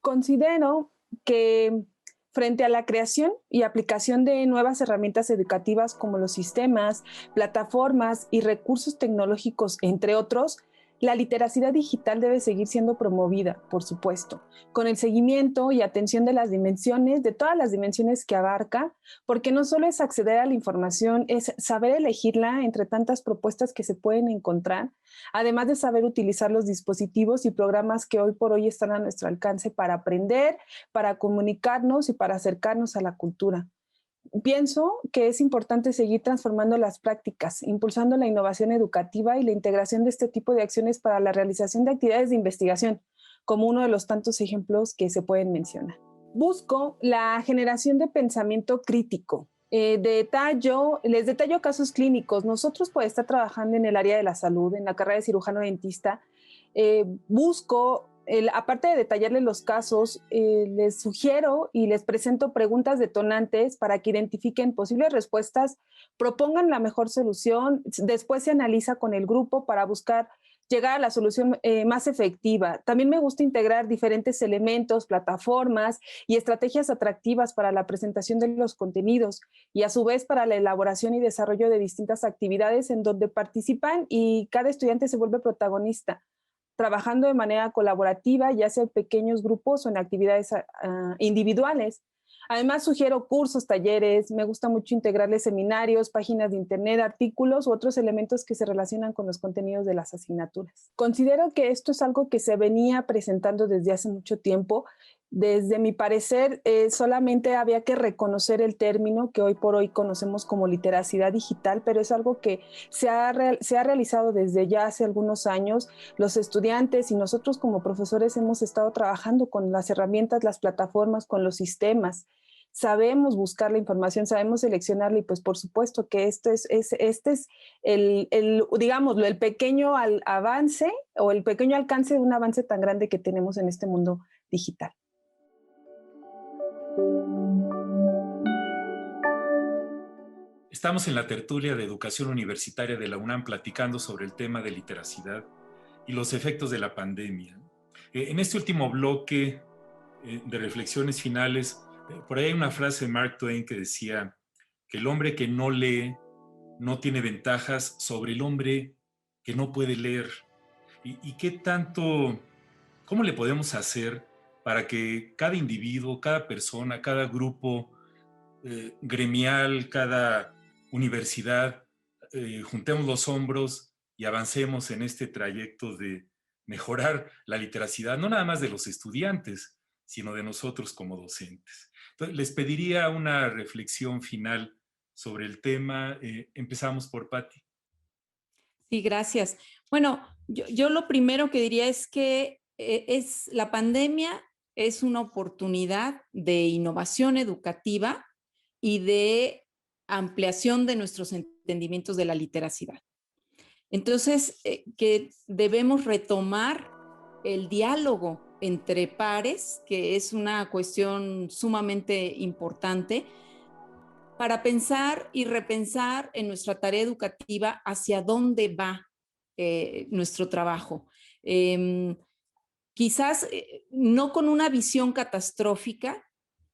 Considero que frente a la creación y aplicación de nuevas herramientas educativas como los sistemas, plataformas y recursos tecnológicos, entre otros, la literacidad digital debe seguir siendo promovida, por supuesto, con el seguimiento y atención de las dimensiones, de todas las dimensiones que abarca, porque no solo es acceder a la información, es saber elegirla entre tantas propuestas que se pueden encontrar, además de saber utilizar los dispositivos y programas que hoy por hoy están a nuestro alcance para aprender, para comunicarnos y para acercarnos a la cultura. Pienso que es importante seguir transformando las prácticas, impulsando la innovación educativa y la integración de este tipo de acciones para la realización de actividades de investigación, como uno de los tantos ejemplos que se pueden mencionar. Busco la generación de pensamiento crítico. Les detallo casos clínicos. Nosotros, por estar trabajando en el área de la salud, en la carrera de cirujano dentista, busco, aparte de detallarles los casos, les sugiero y les presento preguntas detonantes para que identifiquen posibles respuestas, propongan la mejor solución, después se analiza con el grupo para buscar llegar a la solución más efectiva. También me gusta integrar diferentes elementos, plataformas y estrategias atractivas para la presentación de los contenidos y a su vez para la elaboración y desarrollo de distintas actividades en donde participan y cada estudiante se vuelve protagonista, trabajando de manera colaborativa, ya sea en pequeños grupos o en actividades individuales. Además, sugiero cursos, talleres, me gusta mucho integrarles seminarios, páginas de internet, artículos u otros elementos que se relacionan con los contenidos de las asignaturas. Considero que esto es algo que se venía presentando desde hace mucho tiempo. Desde mi parecer, solamente había que reconocer el término que hoy por hoy conocemos como literacidad digital, pero es algo que se ha realizado desde ya hace algunos años. Los estudiantes y nosotros como profesores hemos estado trabajando con las herramientas, las plataformas, con los sistemas. Sabemos buscar la información, sabemos seleccionarla y pues por supuesto que este es digámoslo, el pequeño avance o el pequeño alcance de un avance tan grande que tenemos en este mundo digital. Estamos en la tertulia de educación universitaria de la UNAM platicando sobre el tema de literacidad y los efectos de la pandemia. En este último bloque de reflexiones finales, por ahí hay una frase de Mark Twain que decía que el hombre que no lee no tiene ventajas sobre el hombre que no puede leer. ¿Y qué tanto, cómo le podemos hacer para que cada individuo, cada persona, cada grupo gremial, cada universidad, juntemos los hombros y avancemos en este trayecto de mejorar la literacidad, no nada más de los estudiantes, sino de nosotros como docentes? Entonces, les pediría una reflexión final sobre el tema. Empezamos por Patti. Sí, gracias. Bueno, yo lo primero que diría es que la pandemia es una oportunidad de innovación educativa y de ampliación de nuestros entendimientos de la literacidad. Entonces, que debemos retomar el diálogo entre pares, que es una cuestión sumamente importante, para pensar y repensar en nuestra tarea educativa hacia dónde va nuestro trabajo. Quizás no con una visión catastrófica,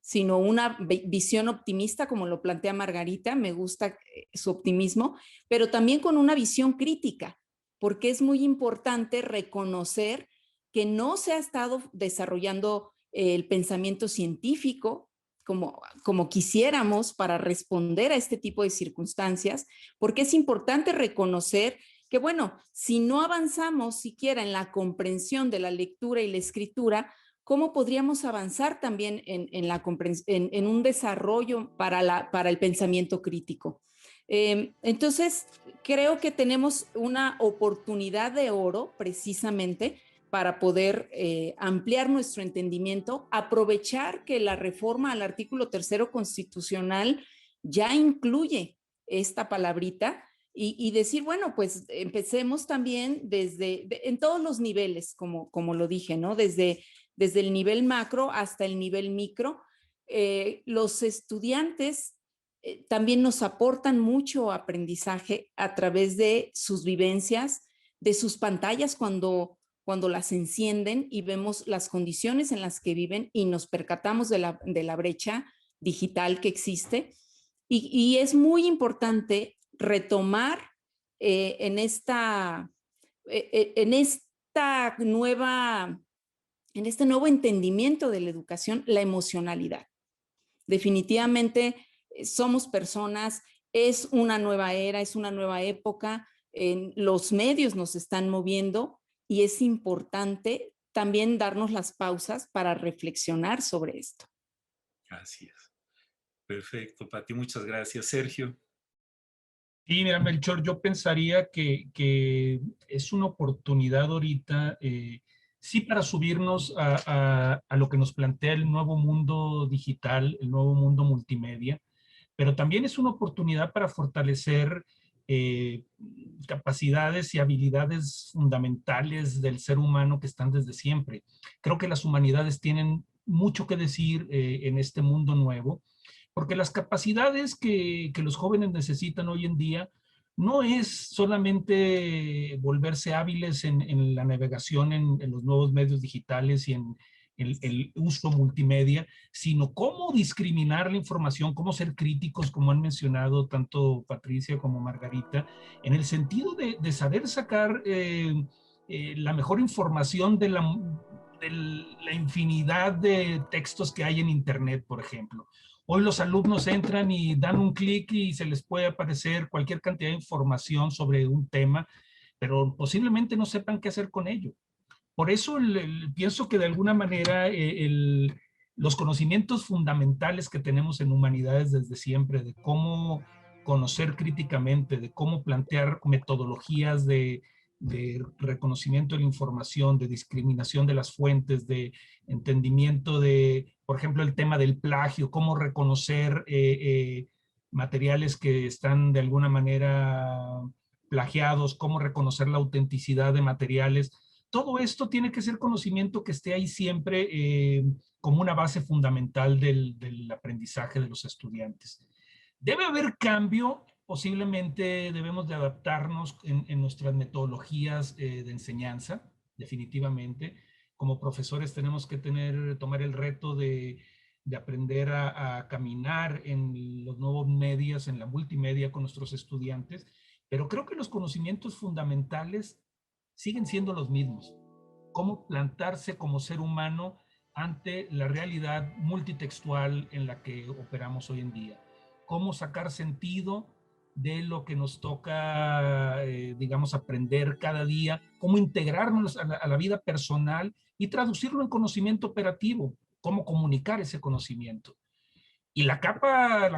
sino una visión optimista, como lo plantea Margarita, me gusta su optimismo, pero también con una visión crítica, porque es muy importante reconocer que no se ha estado desarrollando el pensamiento científico como quisiéramos para responder a este tipo de circunstancias, porque es importante reconocer que, bueno, si no avanzamos siquiera en la comprensión de la lectura y la escritura, ¿cómo podríamos avanzar también en un desarrollo para el pensamiento crítico? Entonces, creo que tenemos una oportunidad de oro precisamente para poder ampliar nuestro entendimiento, aprovechar que la reforma al artículo 3º constitucional ya incluye esta palabrita y decir, bueno, pues empecemos también en todos los niveles, como lo dije, ¿no? Desde el nivel macro hasta el nivel micro. Los estudiantes también nos aportan mucho aprendizaje a través de sus vivencias, de sus pantallas cuando las encienden y vemos las condiciones en las que viven y nos percatamos de la brecha digital que existe. Y es muy importante retomar en esta nueva, en este nuevo entendimiento de la educación, la emocionalidad. Definitivamente somos personas, es una nueva era, es una nueva época, los medios nos están moviendo y es importante también darnos las pausas para reflexionar sobre esto. Así es. Perfecto, Pati, muchas gracias. Sergio. Sí, mira, Melchor, yo pensaría que es una oportunidad ahorita, sí, para subirnos a lo que nos plantea el nuevo mundo digital, el nuevo mundo multimedia, pero también es una oportunidad para fortalecer capacidades y habilidades fundamentales del ser humano que están desde siempre. Creo que las humanidades tienen mucho que decir en este mundo nuevo, porque las capacidades que los jóvenes necesitan hoy en día no es solamente volverse hábiles en la navegación en los nuevos medios digitales y en el uso multimedia, sino cómo discriminar la información, cómo ser críticos, como han mencionado tanto Patricia como Margarita, en el sentido de saber sacar la mejor información de la infinidad de textos que hay en Internet, por ejemplo. Hoy los alumnos entran y dan un clic y se les puede aparecer cualquier cantidad de información sobre un tema, pero posiblemente no sepan qué hacer con ello. Por eso pienso que de alguna manera los conocimientos fundamentales que tenemos en humanidades desde siempre, de cómo conocer críticamente, de cómo plantear metodologías de reconocimiento de la información, de discriminación de las fuentes, de entendimiento de, por ejemplo, el tema del plagio, cómo reconocer materiales que están de alguna manera plagiados, cómo reconocer la autenticidad de materiales. Todo esto tiene que ser conocimiento que esté ahí siempre como una base fundamental del aprendizaje de los estudiantes. Debe haber cambio, posiblemente debemos de adaptarnos en nuestras metodologías de enseñanza, definitivamente. Como profesores tenemos que tomar el reto de aprender a caminar en los nuevos medios, en la multimedia con nuestros estudiantes, pero creo que los conocimientos fundamentales siguen siendo los mismos. Cómo plantarse como ser humano ante la realidad multitextual en la que operamos hoy en día. Cómo sacar sentido de lo que nos toca, digamos, aprender cada día, cómo integrarnos a la vida personal y traducirlo en conocimiento operativo, cómo comunicar ese conocimiento. Y la capa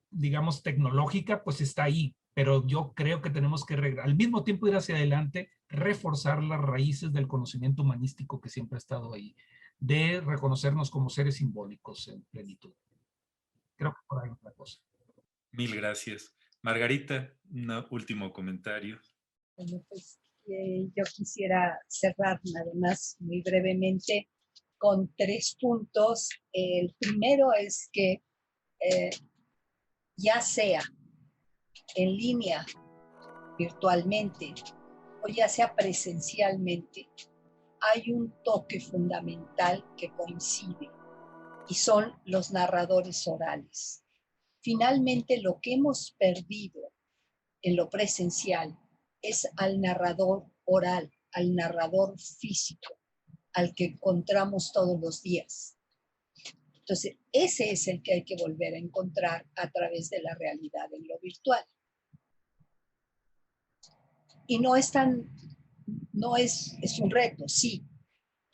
digamos, tecnológica, pues está ahí, pero yo creo que tenemos que, al mismo tiempo, ir hacia adelante, reforzar las raíces del conocimiento humanístico que siempre ha estado ahí, de reconocernos como seres simbólicos en plenitud. Creo que por ahí es la cosa. Mil gracias. Margarita, un último comentario. Bueno, pues yo quisiera cerrar nada más muy brevemente con 3 puntos. El primero es que ya sea en línea, virtualmente, o ya sea presencialmente, hay un toque fundamental que coincide y son los narradores orales. Finalmente, lo que hemos perdido en lo presencial es al narrador oral, al narrador físico, al que encontramos todos los días. Entonces, ese es el que hay que volver a encontrar a través de la realidad en lo virtual. Y no es un reto, sí,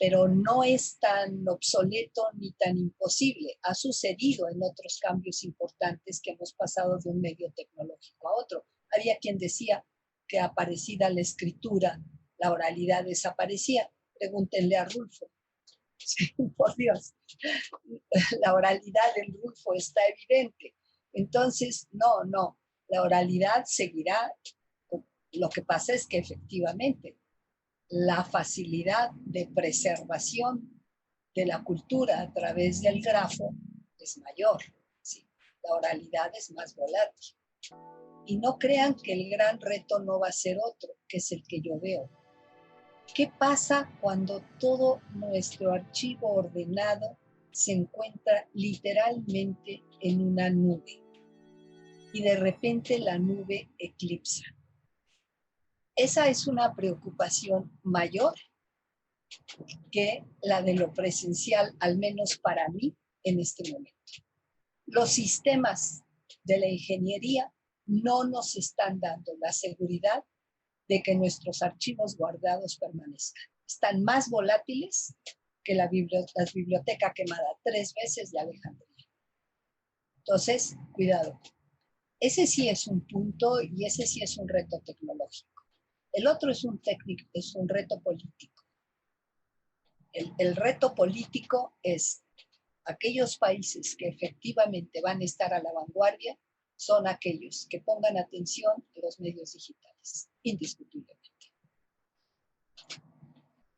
pero no es tan obsoleto ni tan imposible. Ha sucedido en otros cambios importantes que hemos pasado de un medio tecnológico a otro. Había quien decía que aparecida la escritura, la oralidad desaparecía. Pregúntenle a Rulfo. Sí, por Dios, la oralidad del Rulfo está evidente. Entonces, no, la oralidad seguirá. Lo que pasa es que efectivamente la facilidad de preservación de la cultura a través del grafo es mayor. ¿Sí? La oralidad es más volátil. Y no crean que el gran reto no va a ser otro, que es el que yo veo. ¿Qué pasa cuando todo nuestro archivo ordenado se encuentra literalmente en una nube y de repente la nube eclipsa? Esa es una preocupación mayor que la de lo presencial, al menos para mí en este momento. Los sistemas de la ingeniería no nos están dando la seguridad de que nuestros archivos guardados permanezcan. Están más volátiles que la biblioteca quemada 3 veces de Alejandría. Entonces, cuidado. Ese sí es un punto y ese sí es un reto tecnológico. El otro es un reto político. El reto político es aquellos países que efectivamente van a estar a la vanguardia son aquellos que pongan atención a los medios digitales, indiscutiblemente.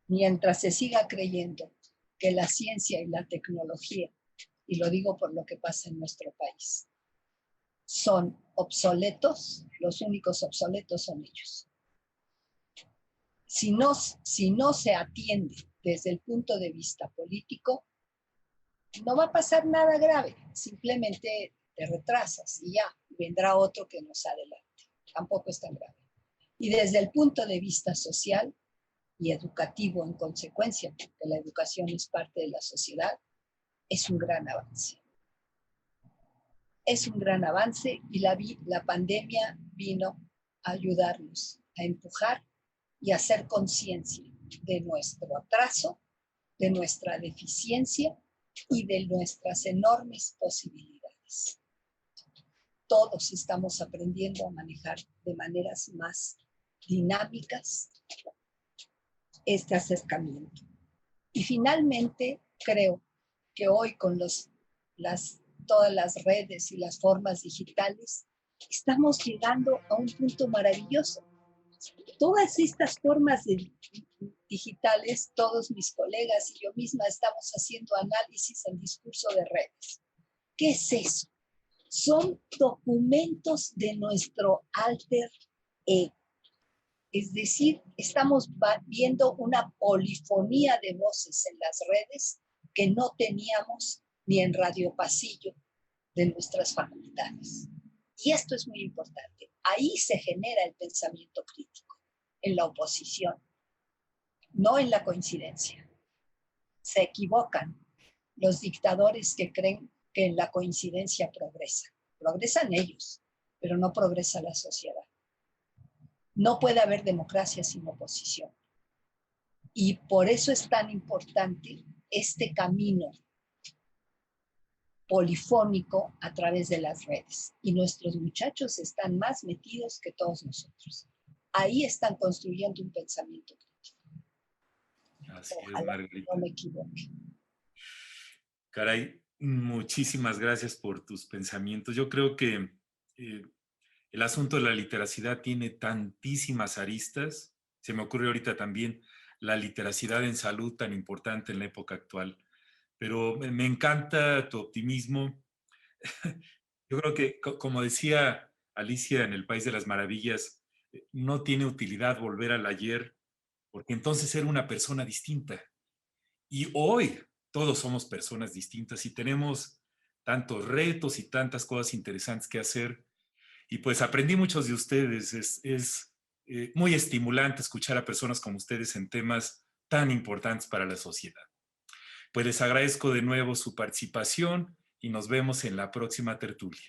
Mientras se siga creyendo que la ciencia y la tecnología, y lo digo por lo que pasa en nuestro país, son obsoletos, los únicos obsoletos son ellos. Si no se atiende desde el punto de vista político, no va a pasar nada grave, simplemente te retrasas y ya, vendrá otro que nos adelante. Tampoco es tan grave. Y desde el punto de vista social y educativo en consecuencia, porque la educación es parte de la sociedad, es un gran avance. Es un gran avance y la pandemia vino a ayudarnos a empujar y a hacer conciencia de nuestro atraso, de nuestra deficiencia y de nuestras enormes posibilidades. Todos estamos aprendiendo a manejar de maneras más dinámicas este acercamiento. Y finalmente, creo que hoy con todas las redes y las formas digitales, estamos llegando a un punto maravilloso. Todas estas formas digitales, todos mis colegas y yo misma estamos haciendo análisis en discurso de redes. ¿Qué es eso? Son documentos de nuestro alter ego. Es decir, estamos viendo una polifonía de voces en las redes que no teníamos ni en Radio Pasillo de nuestras facultades. Y esto es muy importante. Ahí se genera el pensamiento crítico, en la oposición, no en la coincidencia. Se equivocan los dictadores que creen que en la coincidencia progresa. Progresan ellos, pero no progresa la sociedad. No puede haber democracia sin oposición. Y por eso es tan importante este camino polifónico a través de las redes. Y nuestros muchachos están más metidos que todos nosotros. Ahí están construyendo un pensamiento crítico. Así Ojalá es, Margarita. no me equivoque. Caray, muchísimas gracias por tus pensamientos. Yo creo que el asunto de la literacidad tiene tantísimas aristas. Se me ocurre ahorita también la literacidad en salud tan importante en la época actual. Pero me encanta tu optimismo. Yo creo que, como decía Alicia en El País de las Maravillas, no tiene utilidad volver al ayer, porque entonces era una persona distinta. Y hoy todos somos personas distintas y tenemos tantos retos y tantas cosas interesantes que hacer. Y pues aprendí muchos de ustedes. Es muy estimulante escuchar a personas como ustedes en temas tan importantes para la sociedad. Pues les agradezco de nuevo su participación y nos vemos en la próxima tertulia.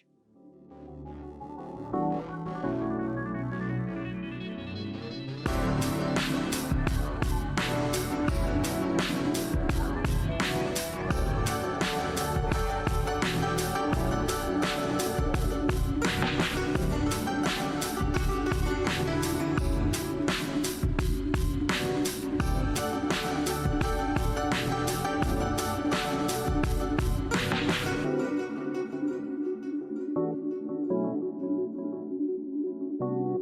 Gracias.